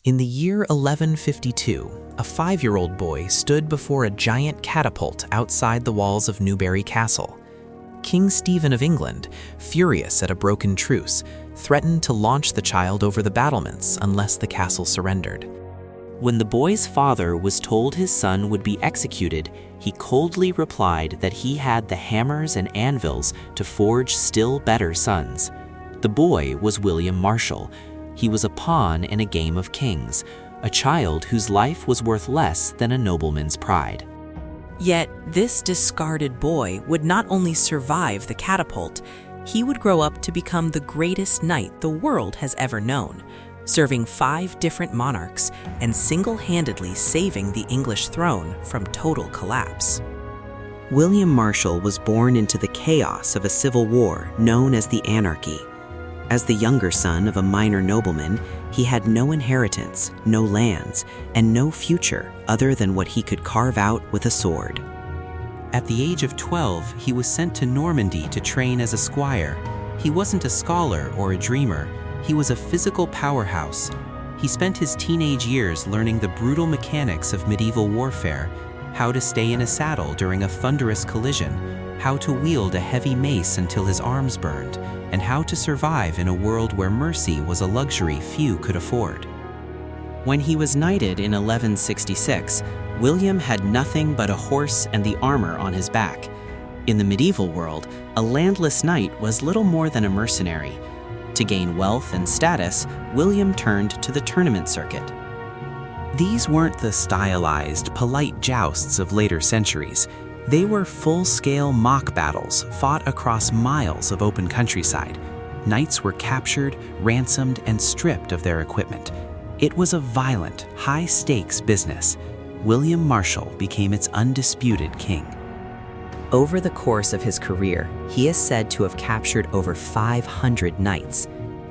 In the year 1152, a 5-year-old boy stood before a giant catapult outside the walls of Newbury Castle. King Stephen of England, furious at a broken truce, threatened to launch the child over the battlements unless the castle surrendered. When the boy's father was told his son would be executed, he coldly replied that he had the hammers and anvils to forge still better sons. The boy was William Marshal. He was a pawn in a game of kings, a child whose life was worth less than a nobleman's pride. Yet this discarded boy would not only survive the catapult, he would grow up to become the greatest knight the world has ever known, serving 5 different monarchs and single-handedly saving the English throne from total collapse. William Marshal was born into the chaos of a civil war known as the Anarchy. As the younger son of a minor nobleman, he had no inheritance, no lands, and no future other than what he could carve out with a sword. At the age of 12, he was sent to Normandy to train as a squire. He wasn't a scholar or a dreamer. He was a physical powerhouse. He spent his teenage years learning the brutal mechanics of medieval warfare, how to stay in a saddle during a thunderous collision, how to wield a heavy mace until his arms burned, and how to survive in a world where mercy was a luxury few could afford. When he was knighted in 1166, William had nothing but a horse and the armor on his back. In the medieval world, a landless knight was little more than a mercenary. To gain wealth and status, William turned to the tournament circuit. These weren't the stylized, polite jousts of later centuries. They were full-scale mock battles fought across miles of open countryside. Knights were captured, ransomed, and stripped of their equipment. It was a violent, high-stakes business. William Marshal became its undisputed king. Over the course of his career, he is said to have captured over 500 knights.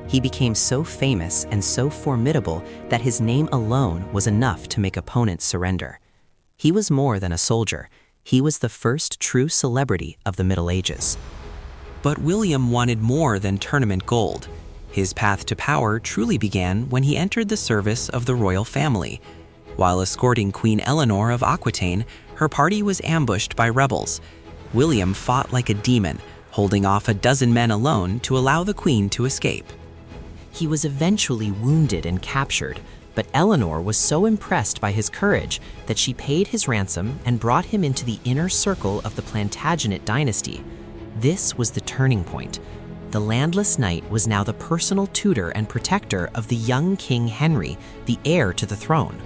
He became so famous and so formidable that his name alone was enough to make opponents surrender. He was more than a soldier. He was the first true celebrity of the Middle Ages. But William wanted more than tournament gold. His path to power truly began when he entered the service of the royal family. While escorting Queen Eleanor of Aquitaine, her party was ambushed by rebels. William fought like a demon, holding off a dozen men alone to allow the queen to escape. He was eventually wounded and captured, but Eleanor was so impressed by his courage that she paid his ransom and brought him into the inner circle of the Plantagenet dynasty. This was the turning point. The landless knight was now the personal tutor and protector of the young King Henry, the heir to the throne.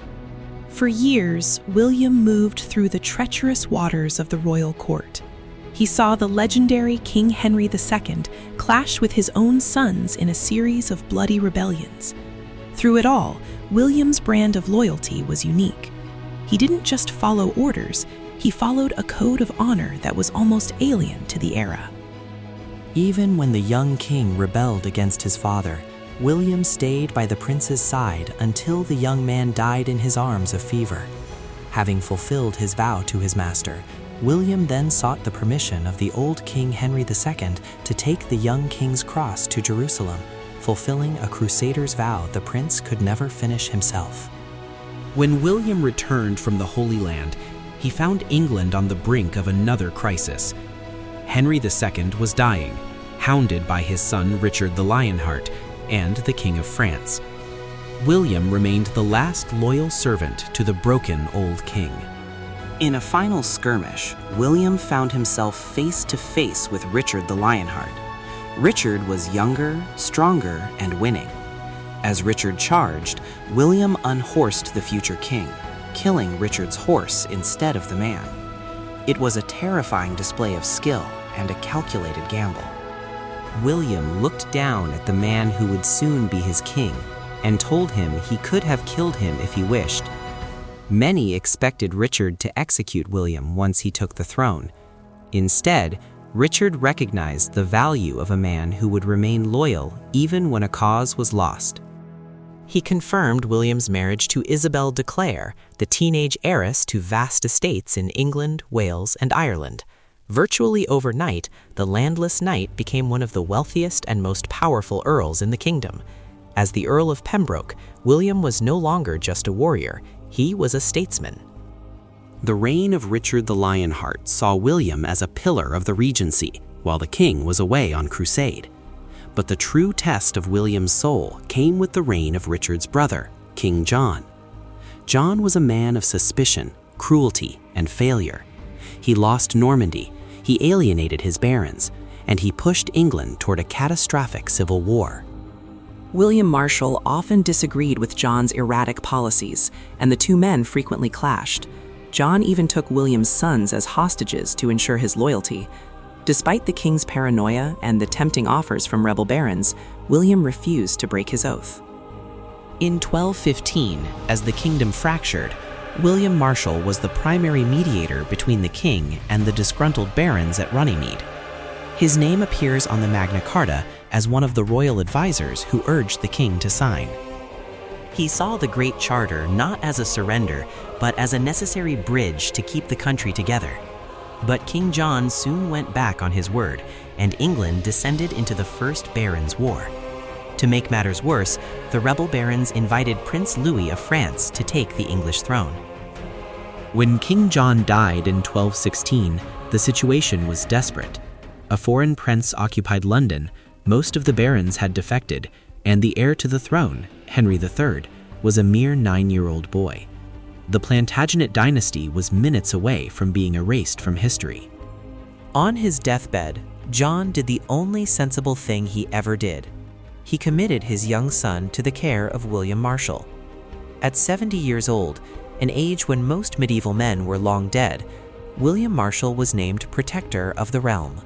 For years, William moved through the treacherous waters of the royal court. He saw the legendary King Henry II clash with his own sons in a series of bloody rebellions. Through it all, William's brand of loyalty was unique. He didn't just follow orders, he followed a code of honor that was almost alien to the era. Even when the young king rebelled against his father, William stayed by the prince's side until the young man died in his arms of fever. Having fulfilled his vow to his master, William then sought the permission of the old King Henry II to take the young king's cross to Jerusalem, fulfilling a crusader's vow the prince could never finish himself. When William returned from the Holy Land, he found England on the brink of another crisis. Henry II was dying, hounded by his son Richard the Lionheart and the King of France. William remained the last loyal servant to the broken old king. In a final skirmish, William found himself face to face with Richard the Lionheart. Richard was younger, stronger, and winning. As Richard charged, William unhorsed the future king, killing Richard's horse instead of the man. It was a terrifying display of skill and a calculated gamble. William looked down at the man who would soon be his king and told him he could have killed him if he wished. Many expected Richard to execute William once he took the throne. Instead, Richard recognized the value of a man who would remain loyal even when a cause was lost. He confirmed William's marriage to Isabel de Clare, the teenage heiress to vast estates in England, Wales, and Ireland. Virtually overnight, the landless knight became one of the wealthiest and most powerful earls in the kingdom. As the Earl of Pembroke, William was no longer just a warrior, he was a statesman. The reign of Richard the Lionheart saw William as a pillar of the regency, while the king was away on crusade. But the true test of William's soul came with the reign of Richard's brother, King John. John was a man of suspicion, cruelty, and failure. He lost Normandy, he alienated his barons, and he pushed England toward a catastrophic civil war. William Marshal often disagreed with John's erratic policies, and the two men frequently clashed. John even took William's sons as hostages to ensure his loyalty. Despite the king's paranoia and the tempting offers from rebel barons, William refused to break his oath. In 1215, as the kingdom fractured, William Marshal was the primary mediator between the king and the disgruntled barons at Runnymede. His name appears on the Magna Carta as one of the royal advisors who urged the king to sign. He saw the Great Charter not as a surrender, but as a necessary bridge to keep the country together. But King John soon went back on his word, and England descended into the First Barons' War. To make matters worse, the rebel barons invited Prince Louis of France to take the English throne. When King John died in 1216, the situation was desperate. A foreign prince occupied London, most of the barons had defected, and the heir to the throne, Henry III, was a mere 9-year-old boy. The Plantagenet dynasty was minutes away from being erased from history. On his deathbed, John did the only sensible thing he ever did. He committed his young son to the care of William Marshal. At 70 years old, an age when most medieval men were long dead, William Marshal was named Protector of the Realm.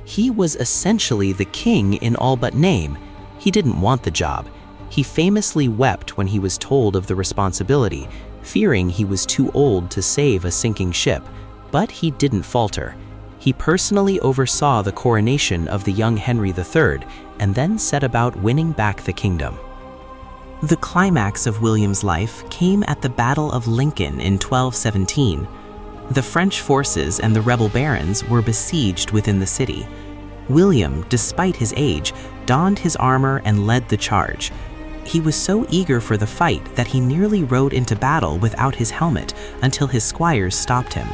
He was essentially the king in all but name. He didn't want the job. He famously wept when he was told of the responsibility, fearing he was too old to save a sinking ship, but he didn't falter. He personally oversaw the coronation of the young Henry III and then set about winning back the kingdom. The climax of William's life came at the Battle of Lincoln in 1217. The French forces and the rebel barons were besieged within the city. William, despite his age, donned his armor and led the charge. He was so eager for the fight that he nearly rode into battle without his helmet until his squires stopped him.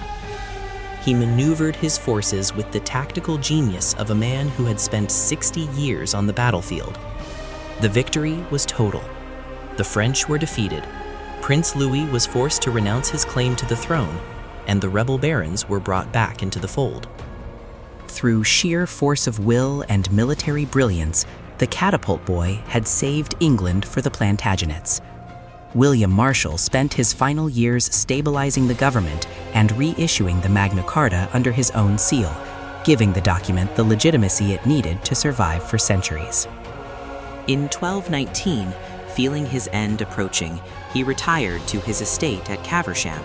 He maneuvered his forces with the tactical genius of a man who had spent 60 years on the battlefield. The victory was total. The French were defeated. Prince Louis was forced to renounce his claim to the throne, and the rebel barons were brought back into the fold. Through sheer force of will and military brilliance, the catapult boy had saved England for the Plantagenets. William Marshal spent his final years stabilizing the government and reissuing the Magna Carta under his own seal, giving the document the legitimacy it needed to survive for centuries. In 1219, feeling his end approaching, he retired to his estate at Caversham.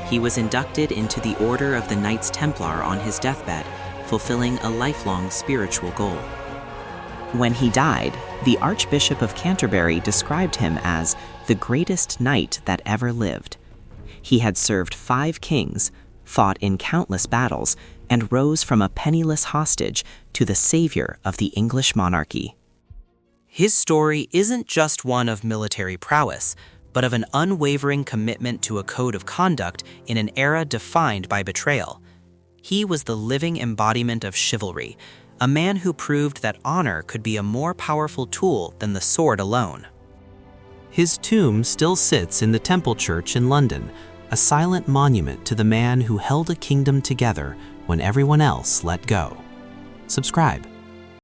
He was inducted into the Order of the Knights Templar on his deathbed, fulfilling a lifelong spiritual goal. When he died, the Archbishop of Canterbury described him as the greatest knight that ever lived. He had served 5 kings, fought in countless battles, and rose from a penniless hostage to the savior of the English monarchy. His story isn't just one of military prowess, but of an unwavering commitment to a code of conduct in an era defined by betrayal. He was the living embodiment of chivalry, a man who proved that honor could be a more powerful tool than the sword alone. His tomb still sits in the Temple Church in London, a silent monument to the man who held a kingdom together when everyone else let go. Subscribe.